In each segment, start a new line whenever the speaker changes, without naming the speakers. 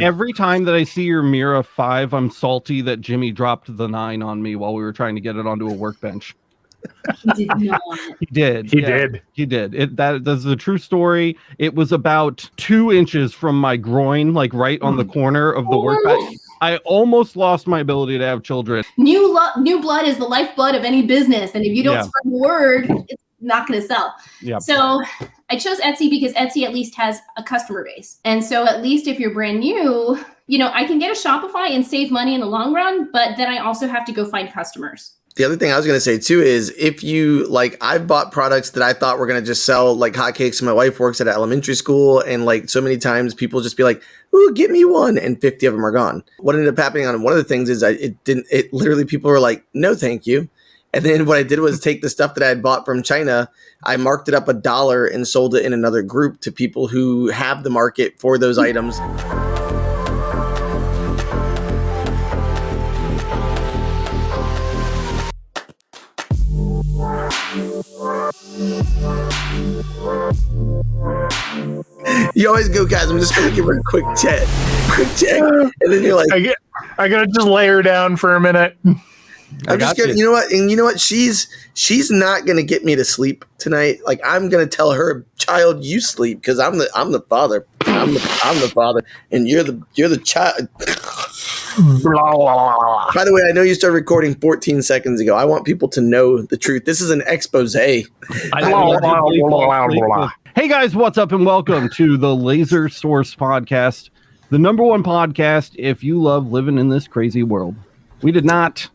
Every time that I see your Mira 5, I'm salty that Jimmy dropped the 9 on me while we were trying to get it onto a workbench.
He did not.
He did.
He did.
He did. That's a true story. It was about 2 inches from my groin, like right on the corner of the workbench. I almost lost my ability to have children.
New blood is the lifeblood of any business, and if you don't spread the word, it's not going to sell.
Yeah.
So I chose Etsy because Etsy at least has a customer base, and so at least if you're brand new, I can get a Shopify and save money in the long run, but then I also have to go find customers.
The other thing I was going to say too is if you I've bought products that I thought were going to just sell like hotcakes. My wife works at an elementary school, and like so many times people just be like, "Ooh, get me one," and 50 of them are gone. What ended up happening on one of the things is it literally people were like, "No, thank you." And then what I did was take the stuff that I had bought from China, I marked it up $1 and sold it in another group to people who have the market for those items. You always go, guys, I'm just going to give her a quick check. And then you're like,
I got to just lay her down for a minute.
I'm just gonna, you know what? And you know what? She's not gonna get me to sleep tonight. Like I'm gonna tell her, child, you sleep because I'm the father. I'm the father, and you're the child. By the way, I know you started recording 14 seconds ago. I want people to know the truth. This is an expose.
Hey guys, what's up, and welcome to the Laser Source Podcast, the #1 podcast if you love living in this crazy world. We did not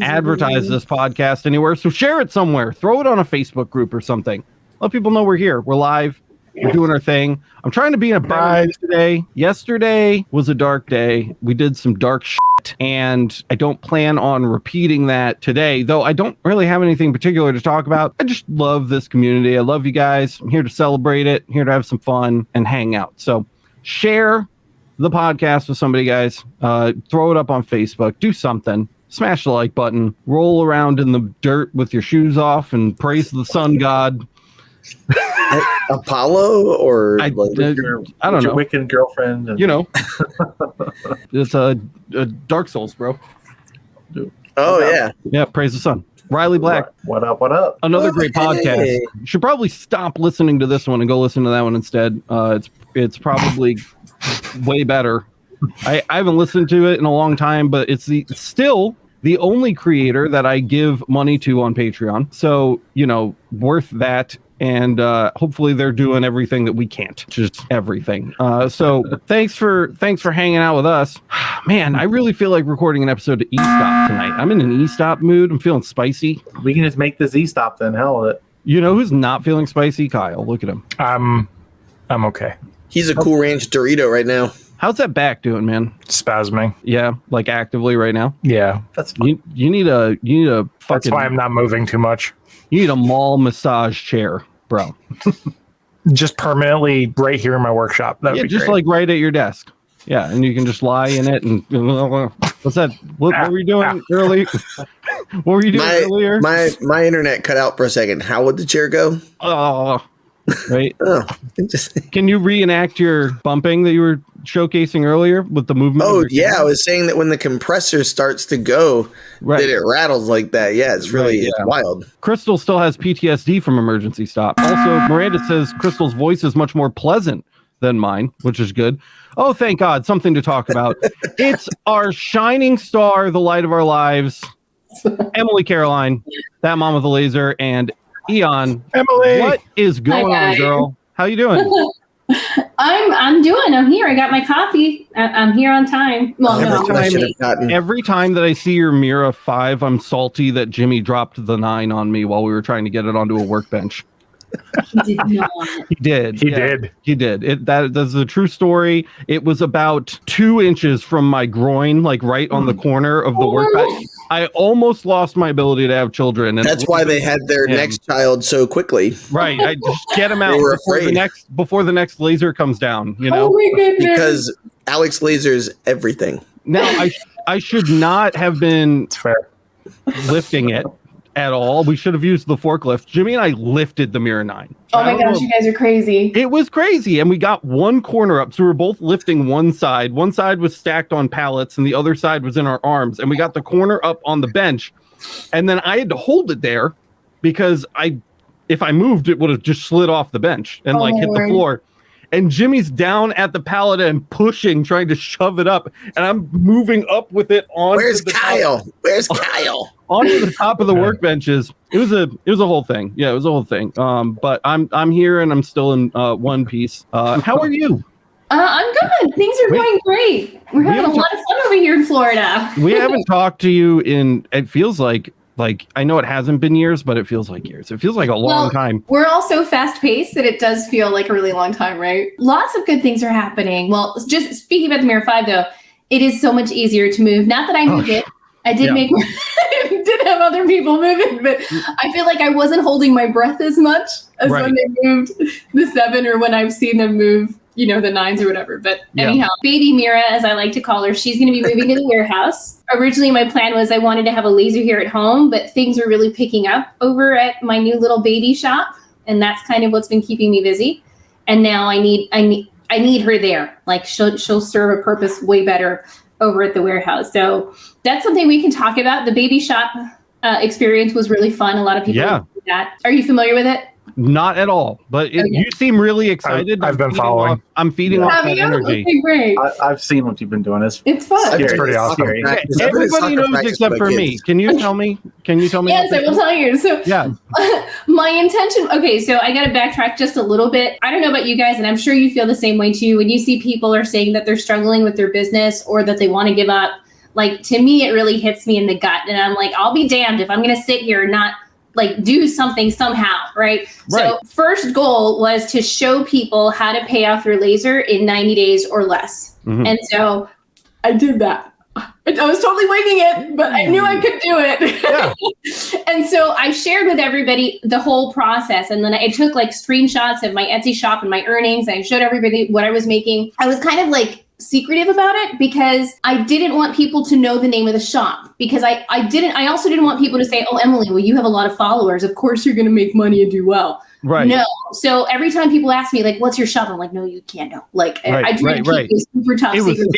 advertise this podcast anywhere, so share it somewhere. Throw it on a Facebook group or something. Let people know we're here. We're live. We're doing our thing. I'm trying to be in a better mood today. Yesterday was a dark day. We did some dark shit, and I don't plan on repeating that today, though I don't really have anything particular to talk about. I just love this community. I love you guys. I'm here to celebrate it. I'm here to have some fun and hang out. So share the podcast with somebody, guys. Throw it up on Facebook. Do something. Smash the like button, roll around in the dirt with your shoes off, and praise the sun god.
Apollo, or
I don't know.
Your wicked girlfriend. And
It's a Dark Souls, bro.
Oh, yeah.
Yeah, praise the sun. Riley Black.
What up? What up?
Another great podcast. You should probably stop listening to this one and go listen to that one instead. It's probably way better. I haven't listened to it in a long time, but it's still the only creator that I give money to on Patreon. So, worth that. And hopefully they're doing everything that we can't. Just everything. So thanks for hanging out with us. Man, I really feel like recording an episode of E-Stop tonight. I'm in an E-Stop mood. I'm feeling spicy.
We can just make this E-Stop then. Hell with it.
You know who's not feeling spicy? Kyle. Look at him.
I'm okay.
He's a Cool Ranch Dorito right now.
How's that back doing, man?
Spasming.
Yeah, like actively right now.
Yeah, that's fine.
You need a fucking.
That's why I'm not moving too much.
You need a mall massage chair, bro.
Just permanently right here in my workshop. That'd be
just
great.
like right at your desk. Yeah, and you can just lie in it and what's that? What were you doing earlier? What were you doing earlier?
My internet cut out for a second. How would the chair go?
Oh, right.
Just
Can you reenact your bumping that you were showcasing earlier with the movement?
Oh yeah, I was saying that when the compressor starts to go, that it rattles like that. Yeah, it's really it's wild.
Crystal still has PTSD from emergency stop. Also, Miranda says Crystal's voice is much more pleasant than mine, which is good. Oh, thank God, something to talk about. It's our shining star, the light of our lives, Emily Caroline, that mom with a laser, and Aeon.
Emily,
what is going on, girl? How you doing?
I'm doing. I'm here. I got my coffee. I'm here on time. Well,
every time that I see your Mira 5, I'm salty that Jimmy dropped the 9 on me while we were trying to get it onto a workbench.
He did not.
He did.
He did.
That's a true story. It was about 2 inches from my groin, like right on the corner of the workbench. I almost lost my ability to have children. And
that's why they had their next child so quickly.
Right. I just get them out before the next laser comes down,
Oh my goodness.
Because Alex lasers everything.
Now, I should not have been lifting it. at all. We should have used the forklift. Jimmy and I lifted the Mira 9.
Oh my gosh, you guys are crazy.
It was crazy. And we got one corner up. So we were both lifting one side. One side was stacked on pallets and the other side was in our arms. And we got the corner up on the bench. And then I had to hold it there because if I moved, it would have just slid off the bench and hit the floor. And Jimmy's down at the pallet and pushing, trying to shove it up. And I'm moving up with it on.
Where's Kyle? Where's Kyle?
Onto the top of the workbenches. It was a whole thing. Yeah, it was a whole thing. But I'm here and I'm still in one piece. How are you?
I'm good. Things are going great. We're having a lot of fun over here in Florida.
We haven't talked to you in, it feels like I know it hasn't been years, but it feels like years. It feels like a long time.
We're all so fast paced that it does feel like a really long time, right? Lots of good things are happening. Well, just speaking about the Mira 5 though, it is so much easier to move. Not that I moved it. I did I did have other people move it, but I feel like I wasn't holding my breath as much as when they moved the 7 or when I've seen them move, the 9s or whatever. But anyhow, baby Mira, as I like to call her, she's going to be moving to the warehouse. Originally, my plan was I wanted to have a laser here at home, but things are really picking up over at my new little baby shop. And that's kind of what's been keeping me busy. And now I need her there. Like she'll serve a purpose way better over at the warehouse. So that's something we can talk about. The baby shop experience was really fun. A lot of people do that. Are you familiar with it?
Not at all, but you seem really excited.
I've been following.
I'm feeding off that energy.
Okay, great.
I've seen what you've been doing.
It's fun.
It's pretty awesome.
Everybody knows except for me. Can you tell me?
Yes, I will tell you. So my intention. Okay, so I got to backtrack just a little bit. I don't know about you guys, and I'm sure you feel the same way too. When you see people are saying that they're struggling with their business or that they want to give up, like to me, it really hits me in the gut, and I'm like, I'll be damned if I'm going to sit here and not do something somehow, right? So first goal was to show people how to pay off their laser in 90 days or less. Mm-hmm. And so I did that. I was totally winging it, but I knew I could do it. Yeah. And so I shared with everybody the whole process. And then I took screenshots of my Etsy shop and my earnings. And I showed everybody what I was making. I was kind of secretive about it because I didn't want people to know the name of the shop because I also didn't want people to say, oh, Emily, well, you have a lot of followers. Of course you're going to make money and do well. Right. No. So every time people ask me what's your shop? I'm like, no, you can't know. I try to keep it super top secret.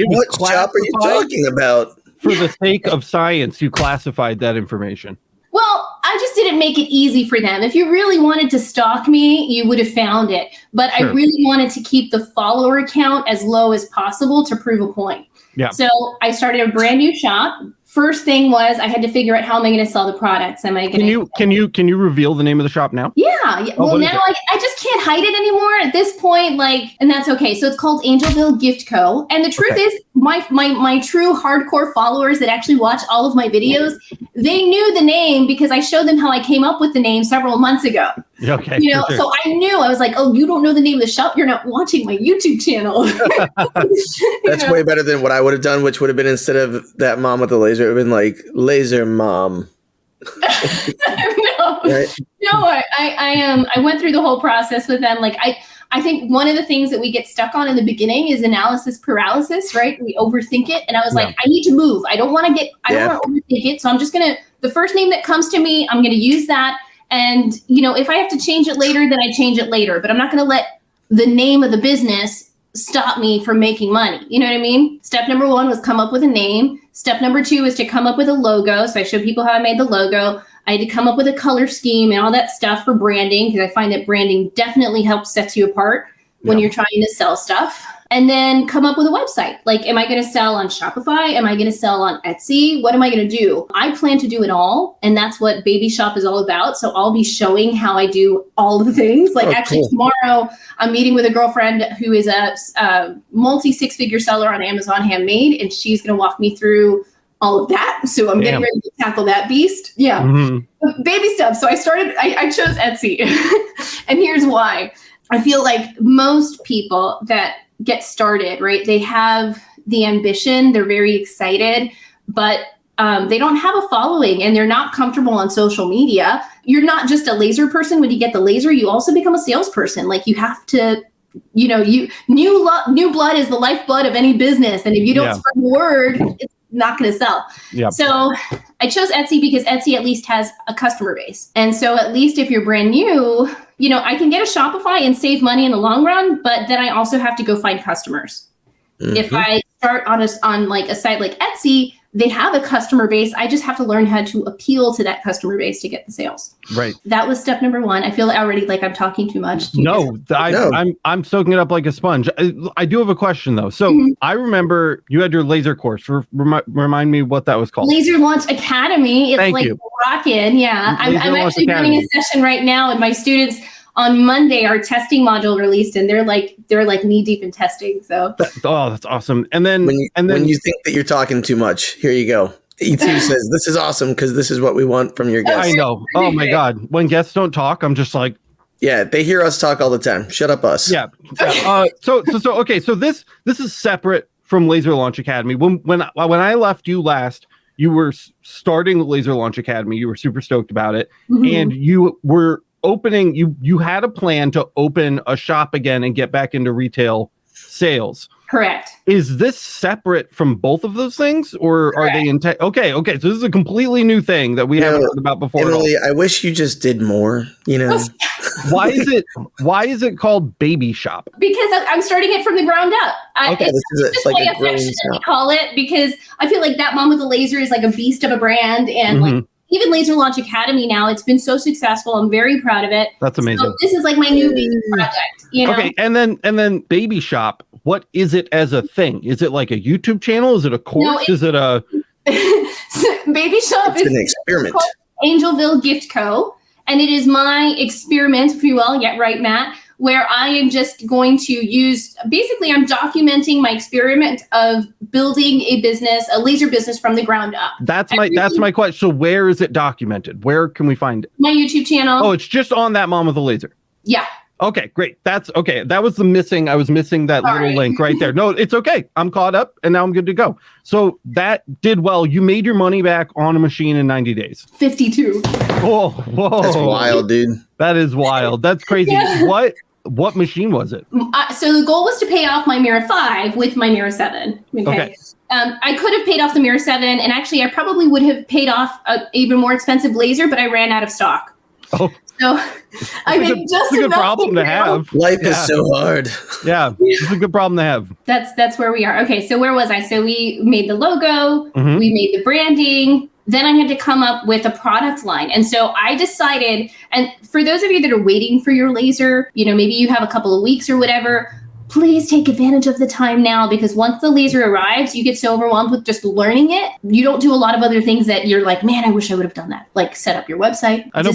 What shop are you talking about?
For the sake of science, you classified that information.
Well, I just didn't make it easy for them. If you really wanted to stalk me, you would have found it. But I really wanted to keep the follower count as low as possible to prove a point. Yeah. So I started a brand new shop. First thing was I had to figure out how am I going to sell the products? Am I going to
can you reveal the name of the shop now?
Yeah. Well, now I just can't hide it anymore at this point. And that's okay. So it's called Angelville Gift Co. And the truth is, my true hardcore followers that actually watch all of my videos, they knew the name because I showed them how I came up with the name several months ago.
Okay.
So I knew. I was like, oh, you don't know the name of the shop? You're not watching my YouTube channel.
That's way better than what I would have done, which would have been instead of that mom with the laser, it would have been Laser Mom.
I went through the whole process with them. I think one of the things that we get stuck on in the beginning is analysis paralysis, right? We overthink it. And I was like, I need to move. I don't want to overthink it. So I'm just going to, the first name that comes to me, I'm going to use that. And, if I have to change it later, then I change it later. But I'm not going to let the name of the business stop me from making money. You know what I mean? Step number 1 was come up with a name. Step number 2 is to come up with a logo. So I showed people how I made the logo. I had to come up with a color scheme and all that stuff for branding because I find that branding definitely helps set you apart when you're trying to sell stuff. And then come up with a website. Am I going to sell on Shopify? Am I going to sell on Etsy? What am I going to do? I plan to do it all. And that's what Baby Shop is all about. So I'll be showing how I do all the things. Tomorrow I'm meeting with a girlfriend who is a multi 6-figure seller on Amazon Handmade. And she's going to walk me through all of that. So I'm getting ready to tackle that beast. Yeah. Mm-hmm. Baby steps. So I chose Etsy. And here's why. I feel like most people that get started, right? They have the ambition, they're very excited, but they don't have a following and they're not comfortable on social media. You're not just a laser person. When you get the laser, you also become a salesperson. You have to, new blood is the lifeblood of any business. And if you don't spread the word, not going to sell.
Yep.
So I chose Etsy because Etsy at least has a customer base. And so at least if you're brand new, you know, I can get a Shopify and save money in the long run, but then I also have to go find customers. If I start on like a site like Etsy, they have a customer base. I just have to learn how to appeal to that customer base to get the sales.
Right.
That was step number one. I feel already like I'm talking too much.
No, I'm soaking it up like a sponge. I do have a question though. So I remember you had your laser course. Remind me what that was called.
Laser Launch Academy. It's
Thank
like
you.
rockin'. Yeah. I'm actually running a session right now, and my students on Monday our testing module released, and they're like knee deep in testing. So
that's awesome. And then
when you think that you're talking too much, here you go. E2 says this is awesome because this is what we want from your guests.
I know. Oh my God. When guests don't talk, I'm just like,
yeah, they hear us talk all the time. Shut up, us.
Yeah. So okay. So this is separate from Laser Launch Academy. When I left you last, you were starting the Laser Launch Academy. You were super stoked about it, and you were opening. You had a plan to open a shop again and get back into retail sales.
Correct.
Is this separate from both of those things, or are they okay? So this is a completely new thing that we haven't heard about before.
Emily, I wish you just did more. You know,
why is it called Baby Shop?
Because I'm starting it from the ground up.
It's
just like affectionately call it, because I feel like that mom with the laser is like a beast of a brand, and like even Laser Launch Academy now, it's been so successful. I'm very proud of it.
That's amazing.
So this is like my new baby project. You know?
Okay, and then Baby Shop. What is it as a thing? Is it like a YouTube channel? Is it a course?
No,
is it a
Baby Shop?
It's an experiment.
Angelville Gift Co. And it is my experiment, if you will. Yeah, right, Matt. Where I am just going to use, basically, I'm documenting my experiment of building a business, a laser business from the ground up.
That's my question. So where is it documented? Where can we find it?
My YouTube channel.
Oh, it's just on that Mom with a Laser.
Yeah.
Okay, great. That's okay. That was I was missing that little link right there. No, it's okay. I'm caught up and now I'm good to go. So that did well. You made your money back on a machine in 90 days.
52.
Whoa.
That's wild, dude.
That is wild. That's crazy.
Yeah.
What machine was it?
So the goal was to pay off my Mira 5 with my Mira 7. Okay. I could have paid off the Mira 7, and actually I probably would have paid off an even more expensive laser, but I ran out of stock.
Oh.
So I made just
a good problem to have.
Life is so hard.
Yeah, it's a good problem to have.
That's where we are. Okay, so where was I? So we made the logo, we made the branding. Then I had to come up with a product line. And so I decided, and for those of you that are waiting for your laser, you know, maybe you have a couple of weeks or whatever, please take advantage of the time now, because once the laser arrives, you get so overwhelmed with just learning it. You don't do a lot of other things that you're like, man, I wish I would have done that. Like set up your website.
I know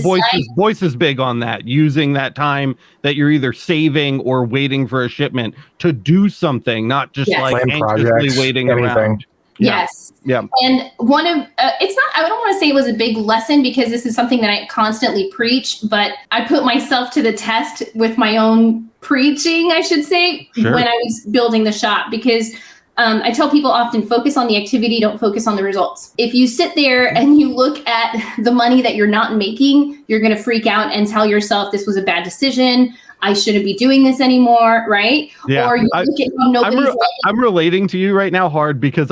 Boyce is big on that, using that time that you're either saving or waiting for a shipment to do something, not just like anxiously waiting around.
Yeah. Yes.
Yeah.
And one of, it's not, I don't want to say it was a big lesson, because this is something that I constantly preach, but I put myself to the test with my own preaching, I should say, when I was building the shop, because I tell people often, focus on the activity, don't focus on the results. If you sit there and you look at the money that you're not making, you're going to freak out and tell yourself this was a bad decision. I shouldn't be doing this anymore, right?
Yeah.
Or you look at how nobody's
I'm relating to you right now hard, because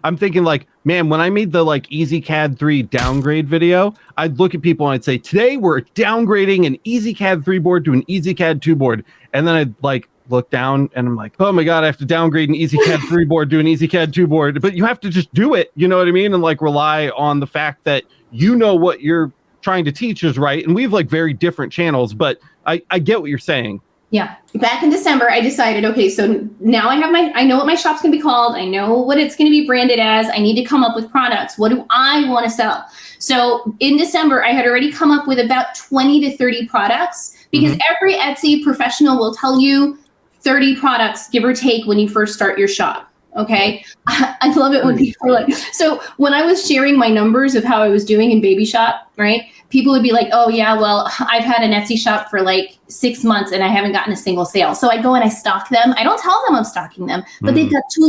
I'm thinking like, man, when I made the like EasyCAD 3 downgrade video, I'd look at people and I'd say, today we're downgrading an EasyCAD 3 board to an EasyCAD 2 board. And then I'd like look down and I'm like, oh my God, I have to downgrade an EasyCAD 3 board to an EasyCAD 2 board. But you have to just do it. You know what I mean? And like rely on the fact that you know what you're trying to teach is right. And we have like very different channels, but I get what you're saying.
Yeah. Back in December, I decided, okay, so now I know what my shop's going to be called. I know what it's going to be branded as. I need to come up with products. What do I want to sell? So in December, I had already come up with about 20 to 30 products, because every Etsy professional will tell you 30 products, give or take, when you first start your shop. Okay. I love it when people are like, so when I was sharing my numbers of how I was doing in Baby Shop, right? People would be like, oh yeah, well, I've had an Etsy shop for like 6 months and I haven't gotten a single sale. So I go and I stock them. I don't tell them I'm stocking them, but they've got 2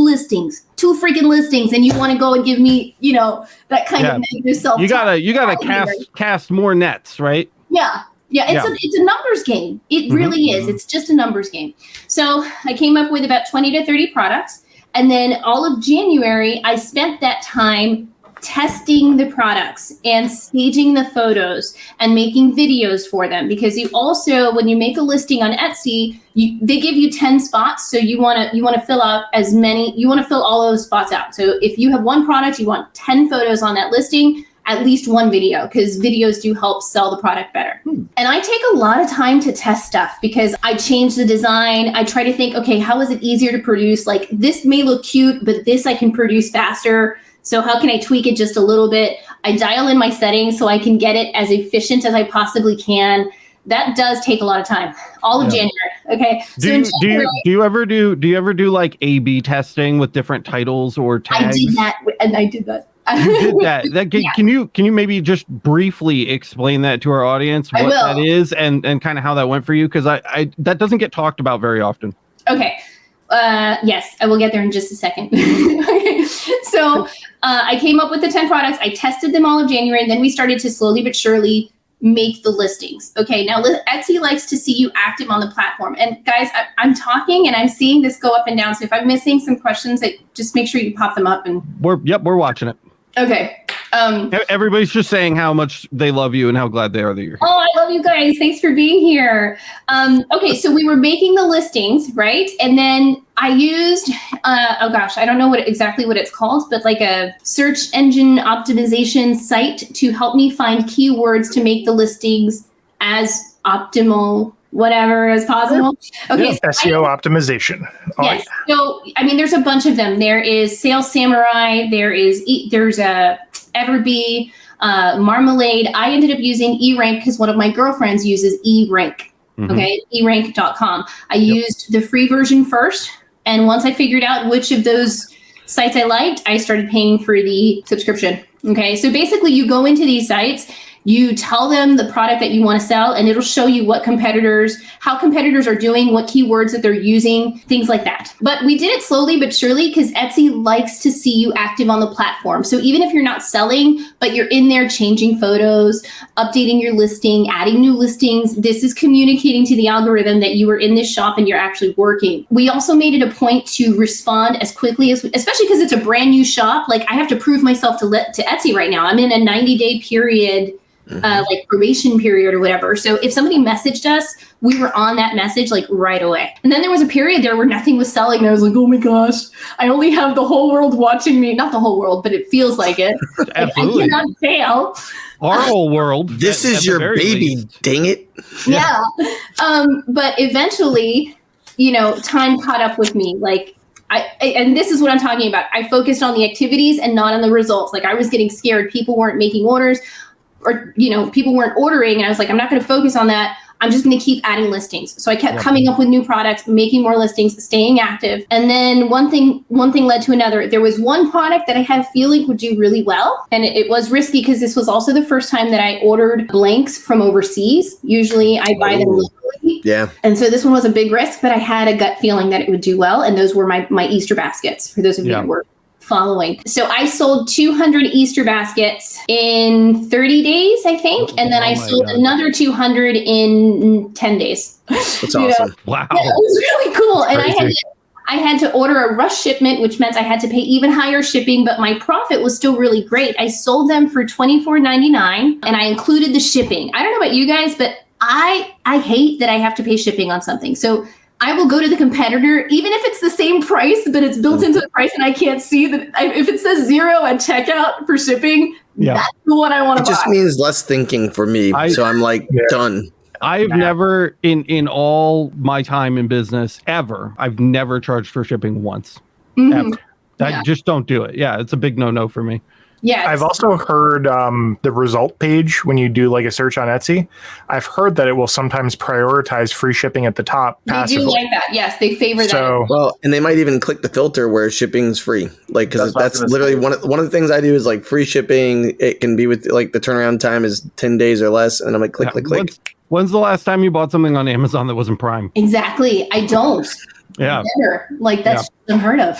freaking listings. And you want to go and give me, you know, that kind of negative self-talk.
You gotta cast more nets, right?
Yeah. Yeah, it's a numbers game. It really is. It's just a numbers game. So I came up with about 20 to 30 products. And then all of January, I spent that time testing the products and staging the photos and making videos for them, because you also, when you make a listing on Etsy, they give you 10 spots. So you want to fill out you want to fill all those spots out. So if you have one product, you want 10 photos on that listing, at least one video, because videos do help sell the product better. And I take a lot of time to test stuff because I change the design. I try to think, okay, how is it easier to produce? Like, this may look cute, but this I can produce faster. So how can I tweak it just a little bit? I dial in my settings so I can get it as efficient as I possibly can. That does take a lot of time. All of January. Okay.
Do you ever do like A/B testing with different titles or tags?
I did that.
You did that. Can you maybe just briefly explain that to our audience, what that is, and kind of how that went for you? Because I that doesn't get talked about very often.
Okay. Yes, I will get there in just a second. Okay. So I came up with the 10 products. I tested them all of January, and then we started to slowly but surely make the listings. Okay, now Etsy likes to see you active on the platform. And guys, I'm talking and I'm seeing this go up and down. So if I'm missing some questions, just make sure you pop them up. And
we're watching it.
Okay.
Everybody's just saying how much they love you and how glad they are that you're here.
Oh, I love you guys. Thanks for being here. Okay, so we were making the listings, right? And then I used, I don't know exactly what it's called, but like a search engine optimization site to help me find keywords to make the listings as optimal, whatever as possible. Okay,
so SEO optimization.
Yes. So I mean, there's a bunch of them. There is Sales Samurai. There's a Everbee, Marmalade. I ended up using eRank because one of my girlfriends uses eRank. Okay, eRank.com. I used the free version first, and once I figured out which of those sites I liked, I started paying for the subscription. Okay, so basically, you go into these sites. You tell them the product that you want to sell, and it'll show you how competitors are doing, what keywords that they're using, things like that. But we did it slowly but surely because Etsy likes to see you active on the platform. So even if you're not selling, but you're in there changing photos, updating your listing, adding new listings, this is communicating to the algorithm that you are in this shop and you're actually working. We also made it a point to respond as quickly as, especially because it's a brand new shop. Like, I have to prove myself to Etsy right now. I'm in a 90-day period. Like probation period or whatever. So if somebody messaged us, we were on that message like right away. And then there was a period there where nothing was selling. And I was like, oh my gosh, I only have the whole world watching me. Not the whole world, but it feels like it.
Absolutely.
I cannot fail.
Our whole world.
This is your baby, dang it.
Yeah. But eventually, time caught up with me. Like, and this is what I'm talking about. I focused on the activities and not on the results. Like, I was getting scared. People weren't making orders. Or, people weren't ordering, and I was like, I'm not going to focus on that. I'm just going to keep adding listings. So I kept coming up with new products, making more listings, staying active. And then one thing led to another. There was one product that I had a feeling would do really well. And it was risky because this was also the first time that I ordered blanks from overseas. Usually I buy them locally.
Yeah. And
so this one was a big risk, but I had a gut feeling that it would do well. And those were my Easter baskets, for those of you who were following. So I sold 200 Easter baskets in 30 days, I think. And then I sold another 200 in 10 days.
That's awesome.
Wow.
Yeah, it was really cool. And I had to order a rush shipment, which meant I had to pay even higher shipping, but my profit was still really great. I sold them for $24.99 and I included the shipping. I don't know about you guys, but I hate that I have to pay shipping on something. So I will go to the competitor, even if it's the same price, but it's built into the price and I can't see that. If it says $0 at checkout for shipping, that's the one I want to buy.
It just means less thinking for me. So I'm like, done.
I've never, in all my time in business, I've never charged for shipping once. Ever. I just don't do it. Yeah, it's a big no-no for me.
Yeah,
I've also heard the result page when you do like a search on Etsy. I've heard that it will sometimes prioritize free shipping at the top.
They
passively.
do like that. Yes, they favor that.
Well, and they might even click the filter where shipping's free. Like, because that's literally one of the things I do is like free shipping. It can be with like the turnaround time is 10 days or less, and I'm like click.
When's the last time you bought something on Amazon that wasn't Prime?
Exactly, I don't.
Yeah,
never. Like that's unheard of.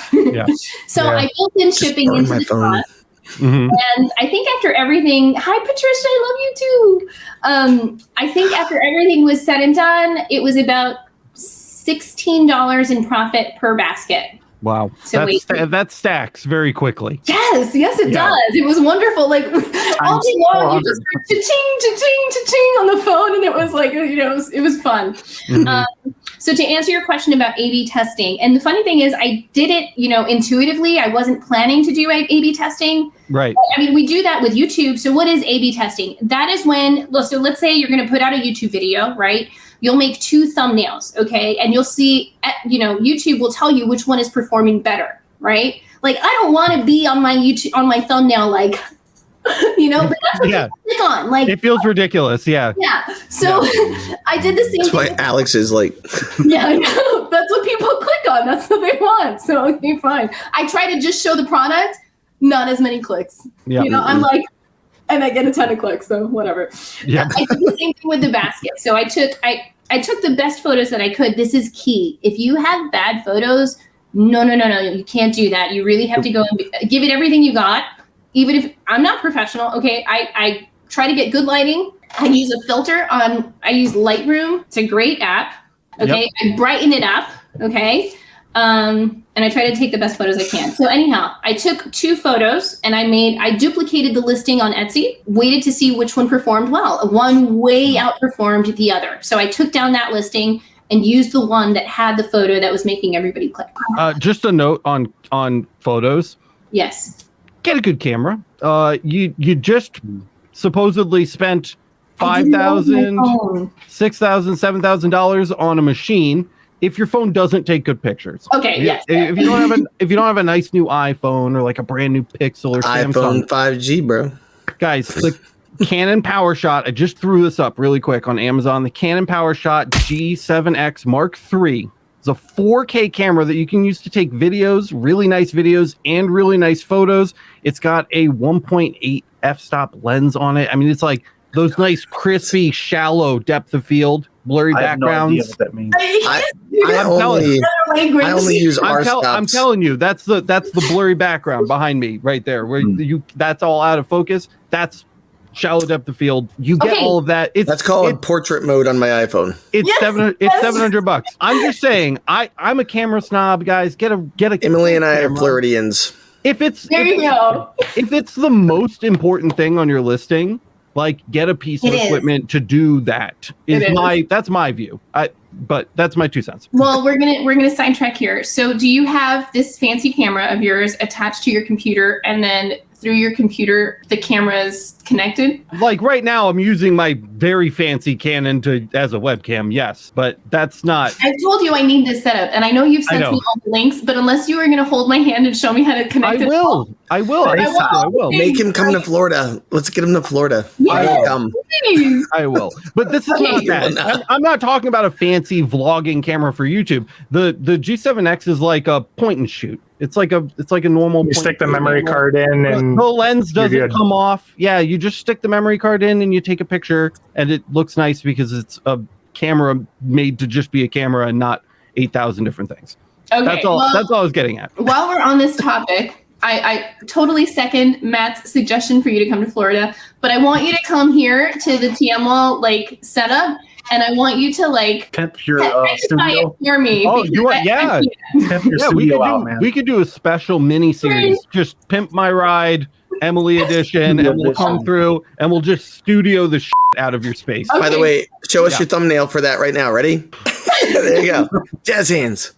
So I built in shipping into the cost. And I think after everything, hi Patricia, I love you too. I think after everything was said and done, it was about $16 in profit per basket.
Wow.
So
That stacks very quickly.
Yes, it does. It was wonderful. Like all day long, you just heard cha-ching, cha-ching, cha-ching on the phone, and it was like, it was fun.
Mm-hmm.
So to answer your question about A/B testing, and the funny thing is, I did it, intuitively. I wasn't planning to do A/B testing.
Right.
I mean, we do that with YouTube. So what is A/B testing? That is when, so let's say you're going to put out a YouTube video, right? You'll make 2 thumbnails, okay? And you'll see, YouTube will tell you which one is performing better, right? Like, I don't want to be on my YouTube, on my thumbnail, like, but that's what you click on. Like,
it feels ridiculous, yeah.
Yeah. So I did the same
That's
thing.
why Alex is like.
Yeah, I know. That's what people click on. That's what they want. So, okay, fine. I try to just show the product, not as many clicks.
Yeah.
I'm like, and I get a ton of clicks, so whatever.
Yeah.
I did the same thing with the basket. So I took the best photos that I could. This is key. If you have bad photos, no, you can't do that. You really have to go and give it everything you got. Even if I'm not professional, okay, I try to get good lighting. I use a filter I use Lightroom. It's a great app. Okay, yep. I brighten it up. Okay. And I try to take the best photos I can. So anyhow, I took 2 photos and I duplicated the listing on Etsy, waited to see which one performed well. One way outperformed the other. So I took down that listing and used the one that had the photo that was making everybody click.
Just a note on photos.
Yes.
Get a good camera. You just supposedly spent $5,000, $6,000, $7,000 on a machine. If your phone doesn't take good pictures,
okay, yes.
If you don't have a nice new iPhone or like a brand new Pixel or
iPhone
Samsung,
5G, bro.
Guys, the Canon PowerShot. I just threw this up really quick on Amazon. The Canon PowerShot G7X Mark III is a 4K camera that you can use to take videos, really nice videos, and really nice photos. It's got a 1.8 f-stop lens on it. I mean, it's like those nice, crispy, shallow depth of field, blurry backgrounds.
I have no idea what that means.
I only use r-stops.
I'm telling you, that's the blurry background behind me right there, where that's all out of focus. That's shallow depth of field. You get all of that.
That's called portrait mode on my iPhone.
It's $700. I'm just saying, I'm a camera snob, guys. Get a
Emily and I
camera.
are Floridians.
If it's the most important thing on your listing, like, get a piece of equipment to do that. That's my view. But that's my 2 cents.
Well, we're gonna sidetrack here. So, do you have this fancy camera of yours attached to your computer, and then through your computer the camera is connected?
Like right now, I'm using my very fancy Canon as a webcam. Yes, but that's not.
I've told you I need this setup, and I know you've sent me all the links, but unless you are going to hold my hand and show me how to connect
I will.
Make him come to Florida. Let's get him to Florida.
Yes, please.
I will. But this is not that. I'm not talking about a fancy vlogging camera for YouTube. The G7X is like a point and shoot. It's like a normal.
You stick the memory card in, and
the lens doesn't come off. Yeah, you just stick the memory card in, and you take a picture, and it looks nice because it's a camera made to just be a camera and not 8,000 different things.
Okay,
that's all I was getting at.
While we're on this topic, I totally second Matt's suggestion for you to come to Florida, but I want you to come here to the TMWAL setup. And I want you to
pimp your studio
for me.
Oh, you want? Yeah,
pimp your studio out, man.
We could do a special mini series. Just pimp my ride, Emily edition, and we'll come through and we'll just studio the shit out of your space.
Okay.
By the way, show us your thumbnail for that right now. Ready? There you go. Jazz hands.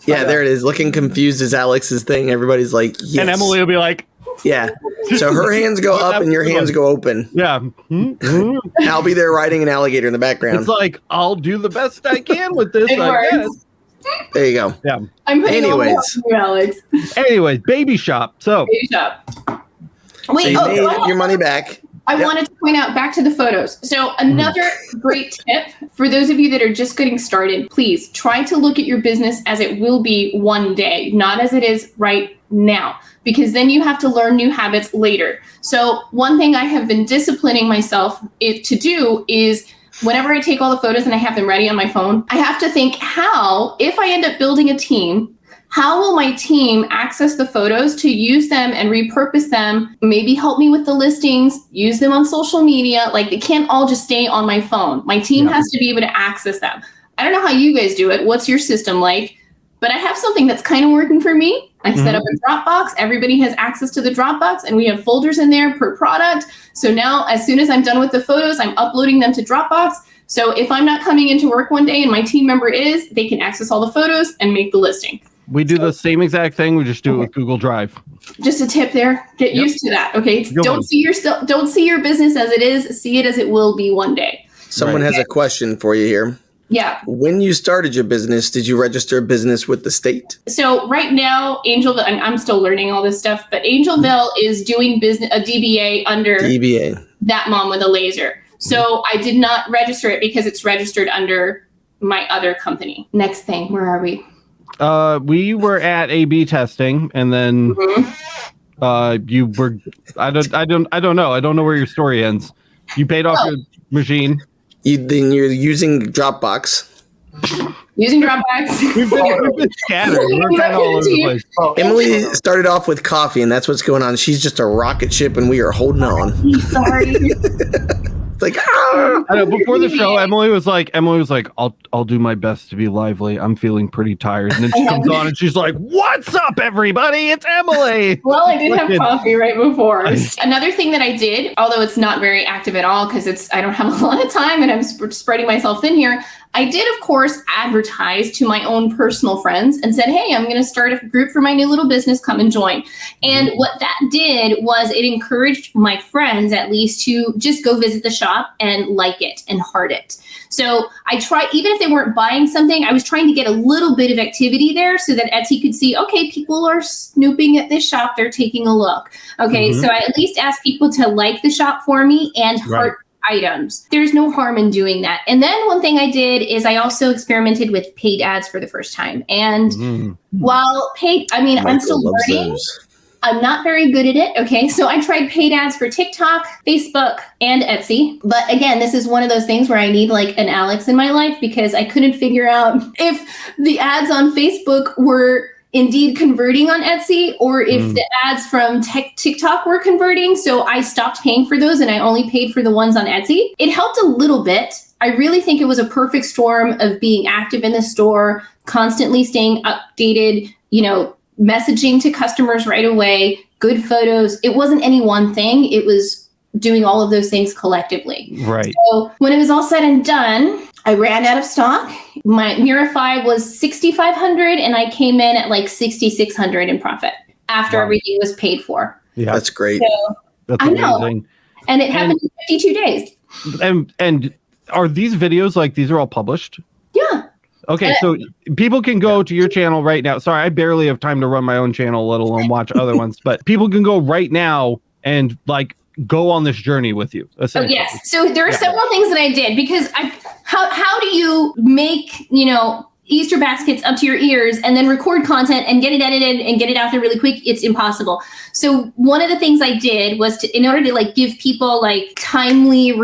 Yeah, there it is. Looking confused as Alex's thing. Everybody's like, yes.
And Emily will be like,
yeah. So her hands go up and your hands go open.
Yeah.
I'll be there riding an alligator in the background.
It's like, I'll do the best I can with this, I guess.
There you go.
Yeah.
I'm putting you, Alex.
Anyways, baby shop.
Baby shop. Wait,
so you made your money back.
I wanted to point out back to the photos. So another great tip for those of you that are just getting started, please try to look at your business as it will be one day, not as it is right now, because then you have to learn new habits later. So one thing I have been disciplining myself to do is whenever I take all the photos and I have them ready on my phone, I have to think if I end up building a team, how will my team access the photos to use them and repurpose them, maybe help me with the listings, use them on social media? They can't all just stay on my phone. My team has to be able to access them. I don't know how you guys do it. What's your system like? But I have something that's kind of working for me. I set up a Dropbox. Everybody has access to the Dropbox, and we have folders in there per product. So now, as soon as I'm done with the photos, I'm uploading them to Dropbox. So if I'm not coming into work one day and my team member is, they can access all the photos and make the listing.
We do the same exact thing. We just do it with Google Drive.
Just a tip there. Get used to that. Okay. Don't see your business as it is. See it as it will be one day.
Someone has a question for you here.
Yeah.
When you started your business, did you register a business with the state?
So right now, Angelville, I'm still learning all this stuff, but Angelville is doing a DBA under That Mom with a Laser. So I did not register it because it's registered under my other company. Next thing, where are we?
We were at A/B testing, and then you were. I don't know. I don't know where your story ends. You paid off your machine.
Then you're using Dropbox.
Using Dropbox.
We've been scattered. We're kind of all over the place.
Emily started off with coffee, and that's what's going on. She's just a rocket ship, and we are holding on.
Sorry.
Like,
I know, before the show, Emily was like, I'll do my best to be lively. I'm feeling pretty tired. And then she comes on and she's like, what's up, everybody? It's Emily.
Well, I did have coffee right before. Another thing that I did, although it's not very active at all because I don't have a lot of time and I'm spreading myself thin here. I did, of course, advertise to my own personal friends and said, hey, I'm going to start a group for my new little business. Come and join. And what that did was it encouraged my friends, at least, to just go visit the shop and like it and heart it. So I tried, even if they weren't buying something, I was trying to get a little bit of activity there so that Etsy could see, okay, people are snooping at this shop. They're taking a look. Okay, so I at least asked people to like the shop for me and heart items. There's no harm in doing that. And then one thing I did is I also experimented with paid ads for the first time. And while paid, I'm still learning. I'm not very good at it. Okay. So I tried paid ads for TikTok, Facebook, and Etsy. But again, this is one of those things where I need like an Alex in my life because I couldn't figure out if the ads on Facebook were indeed converting on Etsy or if the ads from TikTok were converting. So I stopped paying for those and I only paid for the ones on Etsy. It helped a little bit. I really think it was a perfect storm of being active in the store, constantly staying updated, messaging to customers right away, good photos. It wasn't any one thing. It was doing all of those things collectively. Right. So when it was all said and done, I ran out of stock. My Mira 5 was $6,500 and I came in at like $6,600 in profit after everything was paid for.
Yeah, that's great.
So,
that's amazing.
And it happened in 52 days.
And are these videos like these are all published?
Yeah.
Okay, so people can go to your channel right now. Sorry, I barely have time to run my own channel, let alone watch other ones. But people can go right now and like go on this journey with you.
Oh, yes. So there are several things that I did because how do you make, Easter baskets up to your ears and then record content and get it edited and get it out there really quick? It's impossible. So one of the things I did was in order to like give people like timely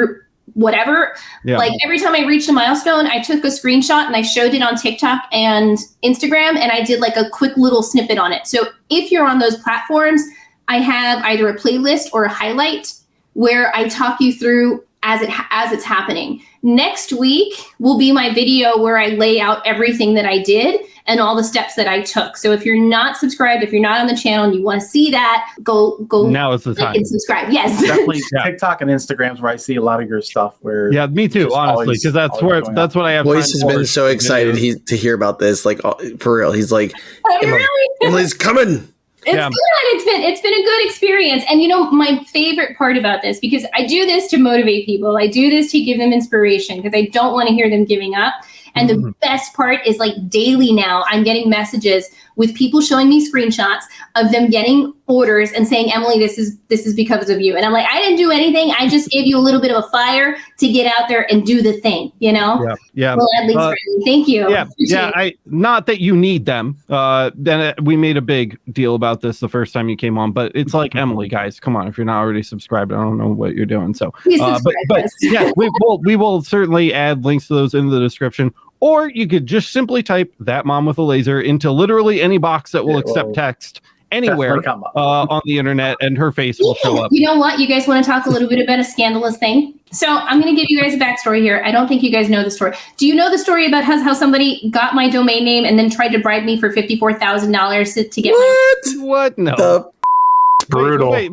whatever, like every time I reached a milestone, I took a screenshot and I showed it on TikTok and Instagram and I did like a quick little snippet on it. So if you're on those platforms, I have either a playlist or a highlight where I talk you through as it's happening. Next week will be my video where I lay out everything that I did and all the steps that I took. So if you're not subscribed, if you're not on the channel and you want to see that, go
now is the time
and subscribe. Yes.
Definitely TikTok and Instagram's where I see a lot of your stuff. Where
me too, honestly, because that's what I have.
Voice has been so excited to hear about this. Like for real, he's like, Emily's coming.
It's good. It's been a good experience. And my favorite part about this, because I do this to motivate people. I do this to give them inspiration because I don't want to hear them giving up. And the best part is like daily now, I'm getting messages with people showing me screenshots of them getting orders and saying, Emily, this is because of you. And I'm like, I didn't do anything. I just gave you a little bit of a fire to get out there and do the thing, Yeah. Well, at least thank you.
Yeah. Not that you need them. Then we made a big deal about this the first time you came on, but it's like, Emily, guys, come on. If you're not already subscribed, I don't know what you're doing. So, but yeah, we will certainly add links to those in the description. Or you could just simply type That Mom with a Laser into literally any box that will accept text, anywhere
Definitely come up.
on the internet, and her face will show up.
You know what? You guys want to talk a little bit about a scandalous thing? So I'm going to give you guys a backstory here. I don't think you guys know the story. Do you know the story about how somebody got my domain name and then tried to bribe me for $54,000 to get
What? No.
The
Brutal.
Wait.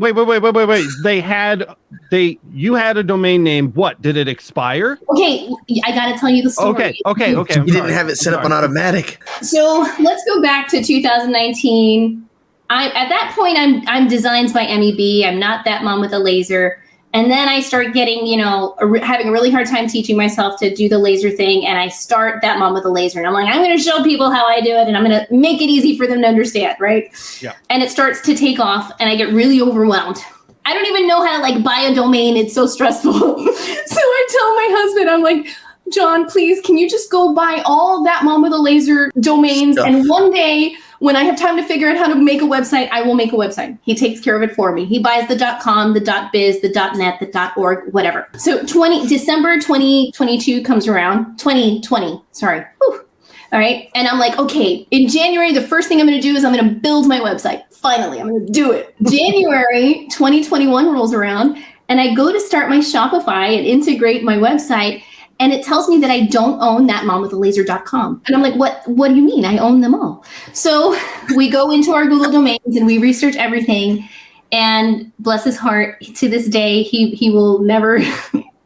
You had a domain name. What? Did it expire?
Okay, I got to tell you the story.
Okay.
You didn't have it set up on automatic.
So let's go back to 2019. At that point, I'm Designs by MEB. I'm not that mom with a laser. And then I start getting, having a really hard time teaching myself to do the laser thing. And I start that mom with a laser. And I'm like, I'm going to show people how I do it. And I'm going to make it easy for them to understand, right?
Yeah.
And it starts to take off. And I get really overwhelmed. I don't even know how to buy a domain. It's so stressful. So I tell my husband, I'm like, John, please, can you just go buy all that mom with a laser domains?
Stuff.
And one day, when I have time to figure out how to make a website, I will make a website. He takes care of it for me. He buys the .com, the .biz, the .net, the .org, whatever. So December 2022 comes around. 2020, sorry. Whew. All right. And I'm like, okay, in January, the first thing I'm going to do is I'm going to build my website. Finally, I'm going to do it. January 2021 rolls around and I go to start my Shopify and integrate my website. And it tells me that I don't own thatmomwithalaser.com. And I'm like, what do you mean? I own them all. So we go into our Google domains and we research everything. And bless his heart, to this day, he will never,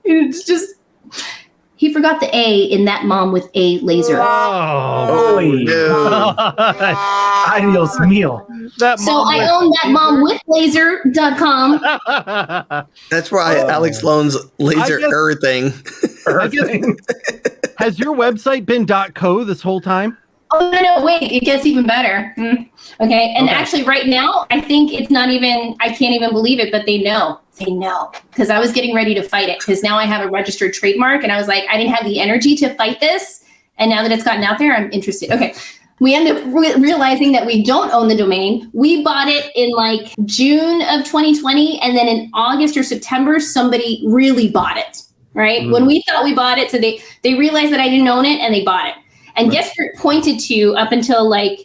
it's just, he forgot the A in that mom with a laser.
Oh,
no.
Adios meal.
So I own thatmomwithlaser.com.
That's why Alex Lone's laser thing.
I guess, has your website been .co this whole time?
Oh, no, wait, it gets even better. Okay, and actually right now, I think it's not even, I can't even believe it, but they know. They know, because I was getting ready to fight it, because now I have a registered trademark, and I was like, I didn't have the energy to fight this, and now that it's gotten out there, I'm interested. Okay, we end up realizing that we don't own the domain. We bought it in June of 2020, and then in August or September, somebody really bought it, right? When we thought we bought it, so they realized that I didn't own it, and they bought it. And guess who it pointed to up until a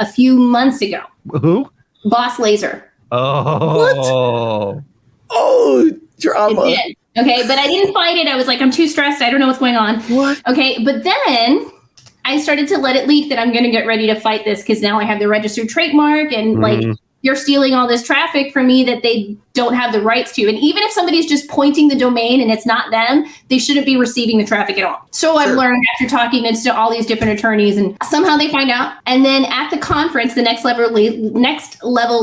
few months ago?
Who?
Boss Laser.
Oh.
What? Oh, drama.
It did. Okay, but I didn't fight it. I was like, I'm too stressed. I don't know what's going on.
What?
Okay, but then I started to let it leak that I'm going to get ready to fight this because now I have the registered trademark and you're stealing all this traffic from me that they don't have the rights to. And even if somebody's just pointing the domain and it's not them, they shouldn't be receiving the traffic at all. So I've learned after talking to all these different attorneys, and somehow they find out. And then at the conference, the next level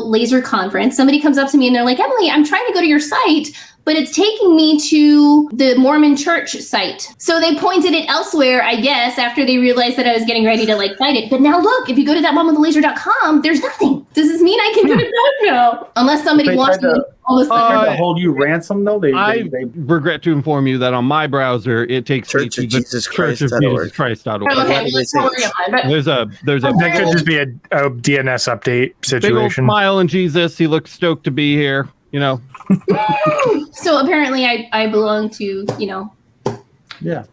laser conference, somebody comes up to me and they're like, Emily, I'm trying to go to your site, but it's taking me to the Mormon church site. So they pointed it elsewhere, I guess, after they realized that I was getting ready to fight it. But now look, if you go to thatmomwithalaser.com, there's nothing. Does this mean I can go to that? No. Unless somebody wants to
Trying to hold you ransom, though.
I regret to inform you that on my browser, it takes
Church
me
of
to
Jesus
Church of Jesus Christ.org.
Okay, let's not worry about it.
There's a
That could just be a DNS update
big old
situation.
smile in Jesus. He looks stoked to be here.
So apparently I belong to,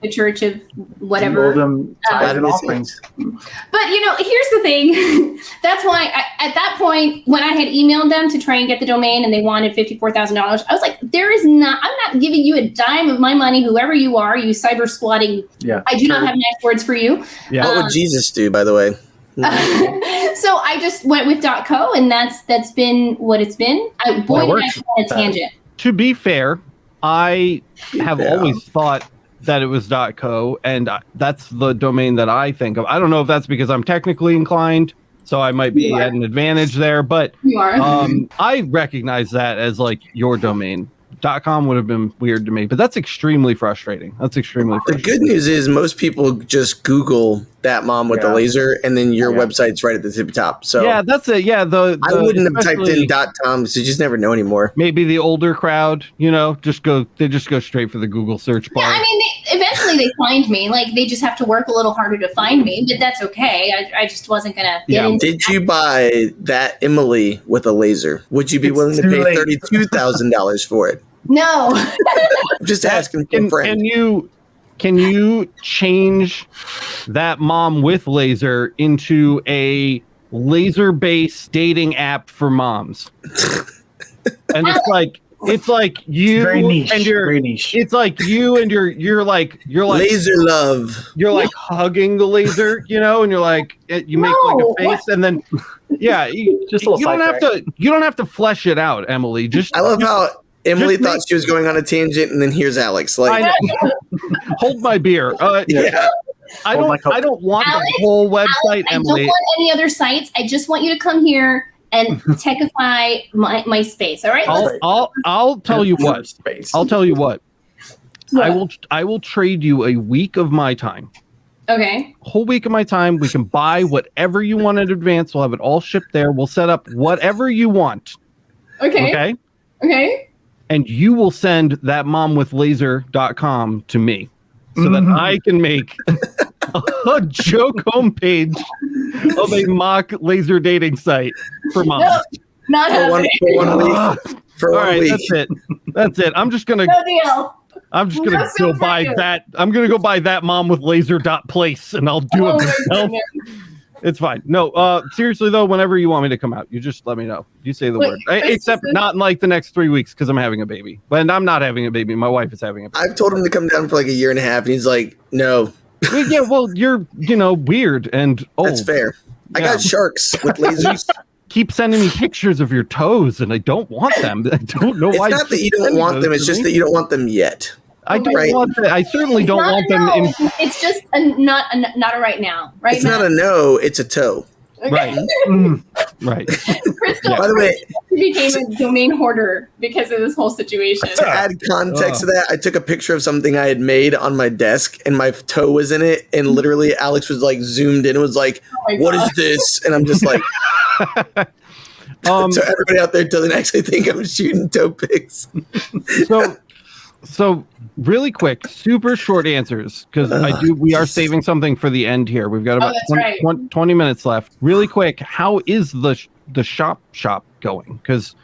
the church of whatever.
Them tithes and offerings.
But, here's the thing. That's why at that point, when I had emailed them to try and get the domain and they wanted $54,000, I was like, I'm not giving you a dime of my money, whoever you are, you cyber squatting.
Yeah.
I do not have nice words for you.
Yeah.
What would Jesus do, by the way?
So I just went with .co, and that's been what it's been. I went on a tangent.
To be fair, I have always thought that it was .co, and that's the domain that I think of. I don't know if that's because I'm technically inclined, so I might be at an advantage there, but
You are.
I recognize that as your domain. .com would have been weird to me, but that's extremely frustrating.
The good news is most people just Google that mom with the laser, and then your website's right at the tippy top. So
yeah, that's it. Yeah, I
wouldn't have typed in .com, so you just never know anymore.
Maybe the older crowd, just go straight for the Google search bar.
Yeah, I mean, eventually they find me. They just have to work a little harder to find me, but that's okay. I just wasn't gonna get into
Did you buy that Emily with a laser? Would you be willing to pay $32,000 for it?
No.
I'm just asking for a friend.
Can you change that mom with laser into a laser-based dating app for moms. And it's like you
Very niche.
and your
Very niche.
it's like you and you're like
laser love.
you're like hugging the laser, you know, and you're like you make like a face and then
Just a little
you don't have to flesh it out, Emily. Just
I love how Emily
just
thought she was going on a tangent, and then here's Alex. Like,
hold my beer.
yeah.
I don't want
Alex,
the whole website,
I
Emily.
don't want any other sites. I just want you to come here and techify my space. All right.
I'll tell you what.
Space.
I'll tell you what.
What?
I will trade you a week of my time.
Okay.
Whole week of my time. We can buy whatever you want in advance. We'll have it all shipped there. We'll set up whatever you want.
Okay. Okay.
And you will send that momwithlaser.com to me so that I can make a joke homepage of a mock laser dating site for moms.
No, not happening.
For 1 week. For 1 week.
That's it. I'm just gonna
No deal.
go buy that. I'm gonna go buy that momwithlaser.place and I'll do it myself. It's fine. No, seriously though, whenever you want me to come out, you just let me know. You say the word. Except not in like the next 3 weeks because I'm having a baby. But I'm not having a baby. My wife is having a baby.
I've told him to come down for like a year and a half, and he's like, no.
Yeah, well, you're weird and old.
That's fair. I got sharks with lasers.
Keep sending me pictures of your toes, and I don't want them. I don't know why.
It's not that you don't want them; it's just that you don't want them yet.
I don't want them. I certainly don't want them.
It's just not a right now, right?
It's not a no; it's a toe.
Right. Right.
Crystal,
by the way,
became a domain hoarder because of this whole situation.
To add context to that, I took a picture of something I had made on my desk, and my toe was in it, and literally Alex was like zoomed in and was like, "What is this?" And I'm just like. So everybody out there doesn't actually think I'm shooting toe pics.
So really quick, super short answers because we are saving something for the end here. We've got about 20 minutes left. Really quick, how is the shop going? Because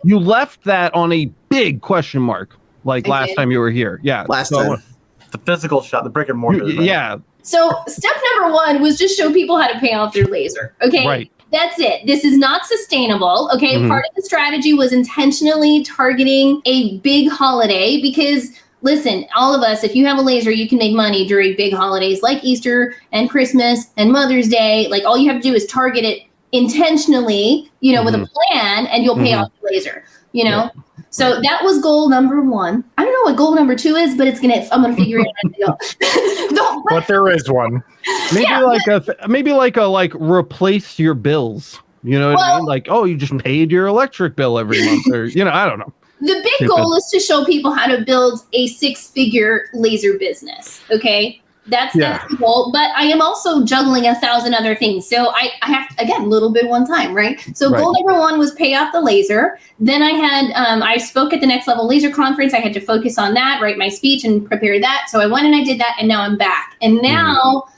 you left that on a big question mark like last time you were here. Yeah,
last time.
The physical shop, the brick and mortar.
Yeah.
So step number 1 was just show people how to pay off their laser. Okay.
Right.
That's it. This is not sustainable. Okay. Part of the strategy was intentionally targeting a big holiday because listen, all of us, if you have a laser, you can make money during big holidays like Easter and Christmas and Mother's Day. Like all you have to do is target it intentionally, with a plan and you'll pay off the laser,
Yeah.
So that was goal number 1. I don't know what goal number 2 is, but I'm going to figure it out.
But there is one.
Maybe like a replace your bills. You know what I mean? Like, you just paid your electric bill every month or, I don't know.
The big goal is to show people how to build a 6-figure laser business. Okay. That's the goal, but I am also juggling 1,000 other things. So I have, again, a little bit one time, right? So goal number 1 was pay off the laser. Then I had, I spoke at the Next Level Laser Conference. I had to focus on that, write my speech and prepare that. So I went and I did that and now I'm back. And now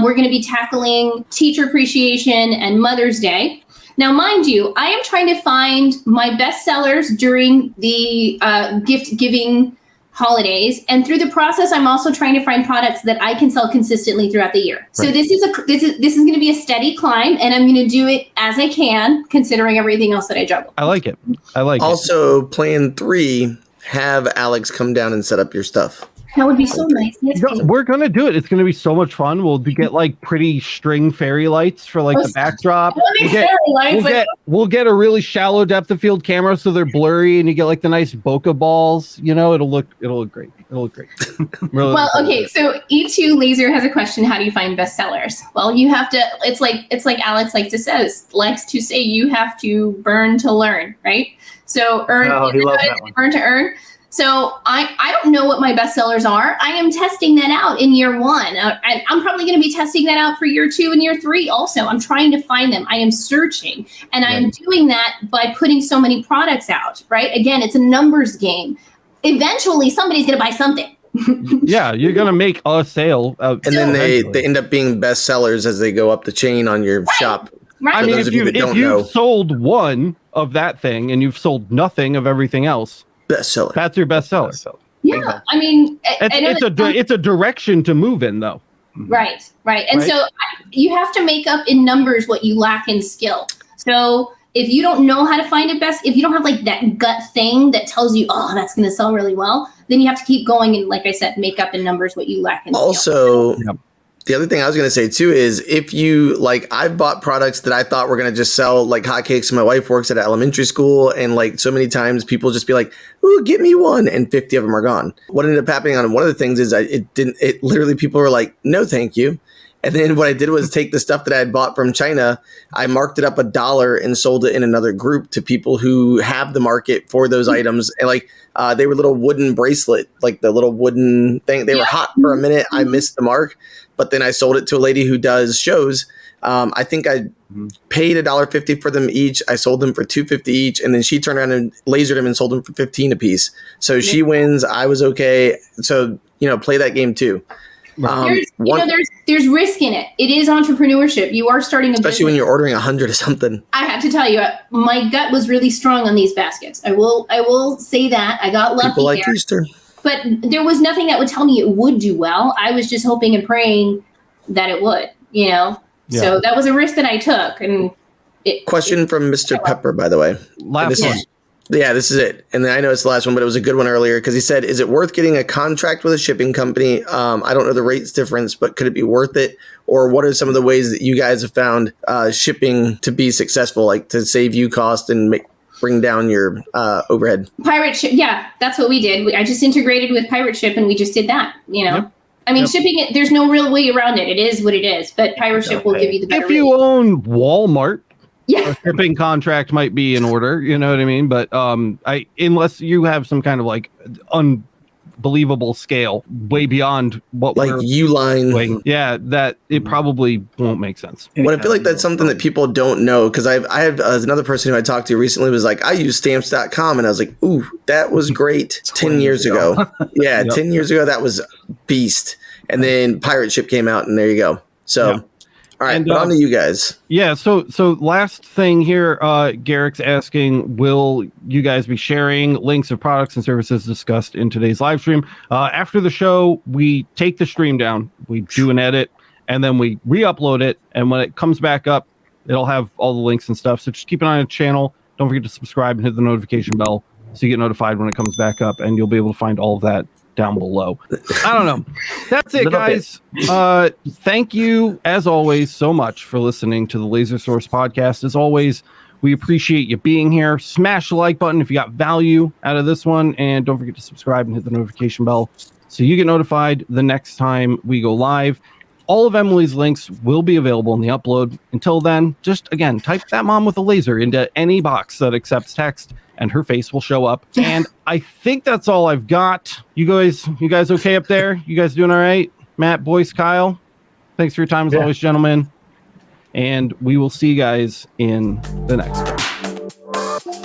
we're going to be tackling teacher appreciation and Mother's Day. Now, mind you, I am trying to find my best sellers during the gift giving holidays, and through the process I'm also trying to find products that I can sell consistently throughout the year. So this is going to be a steady climb, and I'm going to do it as I can considering everything else that I juggle.
I like it.
Also, plan 3, have Alex come down and set up your stuff.
That would be so nice. Yes,
we're gonna do it. It's gonna be so much fun. We'll get like pretty string fairy lights for like the backdrop. We'll get a really shallow depth of field camera so they're blurry, and you get like the nice bokeh balls. It'll look great. Really
okay. So E2 Laser has a question: how do you find bestsellers? Well, you have to. It's like Alex likes to say you have to burn to learn, right? So burn to earn. So I don't know what my bestsellers are. I am testing that out in year 1. And I'm probably going to be testing that out for year 2 and year 3 also. I'm trying to find them. I am searching. And I'm doing that by putting so many products out, right? Again, it's a numbers game. Eventually, somebody's going to buy something.
Yeah, you're going to make a sale.
And then they end up being bestsellers as they go up the chain on your shop.
Right.
I mean, if you've sold one of that thing and you've sold nothing of everything else,
bestseller.
That's your bestseller.
Yeah, I mean,
it's a direction to move in, though.
Right. And
Right?
so you have to make up in numbers what you lack in skill. So if you don't know how to find it best, if you don't have like that gut thing that tells you, oh, that's going to sell really well, then you have to keep going and, like I said, make up in numbers what you lack in skill.
Also,
Yep.
the other thing I was going to say too is if you like, I've bought products that I thought were going to just sell like hotcakes. My wife works at elementary school, and like so many times people just be like, "Ooh, get me one," and 50 of them are gone. What ended up happening on one of the things is it literally people were like, "No, thank you." And then what I did was take the stuff that I had bought from China, I marked it up $1 and sold it in another group to people who have the market for those items. And like they were little wooden bracelet, like the little wooden thing. They were hot for a minute. I missed the mark, but then I sold it to a lady who does shows. I think I paid $1.50 for them each. I sold them for $2.50 each, and then she turned around and lasered them and sold them for $15 a piece. So she wins. I was okay. So play that game too.
There's risk in it. It is entrepreneurship. You are starting a
especially
business.
when you're ordering 100 of something.
I have to tell you, my gut was really strong on these baskets. I will say that I got lucky.
People like
there.
Easter.
But there was nothing that would tell me it would do well. I was just hoping and praying that it would,
Yeah.
So that was a risk that I took. And
Question from Mr. Pepper, by the way.
Last one.
Yeah, this is it. And then I know it's the last one, but it was a good one earlier because he said, is it worth getting a contract with a shipping company? I don't know the rates difference, but could it be worth it? Or what are some of the ways that you guys have found shipping to be successful, like to save you cost and bring down your overhead?
Pirate Ship, yeah, that's what we did. I just integrated with Pirate Ship and we just did that,
Yep.
I mean, shipping it, there's no real way around it. It is what it is, but Pirate Ship will give you the better
If you
rate.
own Walmart,
Yeah.
a shipping contract might be in order, you know what I mean? But unless you have some kind of like unbelievable scale way beyond what
Like
we're
Uline.
doing, yeah, that it probably won't make sense.
But I feel like that's something that people don't know because I have another person who I talked to recently was like, I use stamps.com, and I was like, ooh, that was great 10 years ago. Yeah,
Yep.
10 years ago, that was beast. And then Pirate Ship came out, and there you go. So,
Yeah.
all right,
And,
but on to you guys.
Yeah, so last thing here, Garrick's asking, will you guys be sharing links of products and services discussed in today's live stream? After the show, we take the stream down, we do an edit, and then we re-upload it, and when it comes back up, it'll have all the links and stuff. So just keep an eye on the channel. Don't forget to subscribe and hit the notification bell so you get notified when it comes back up, and you'll be able to find all of that down below. I don't know. That's it, guys. Thank you, as always, so much for listening to the Laser Source podcast. As always, we appreciate you being here. Smash the like button if you got value out of this one, and don't forget to subscribe and hit the notification bell so you get notified the next time we go live. All of Emily's links will be available in the upload. Until then, just again, type that mom with a laser into any box that accepts text, and her face will show up. And I think that's all I've got. You guys okay up there? You guys doing all right? Matt, Boyce, Kyle, thanks for your time as always, gentlemen. And we will see you guys in the next one.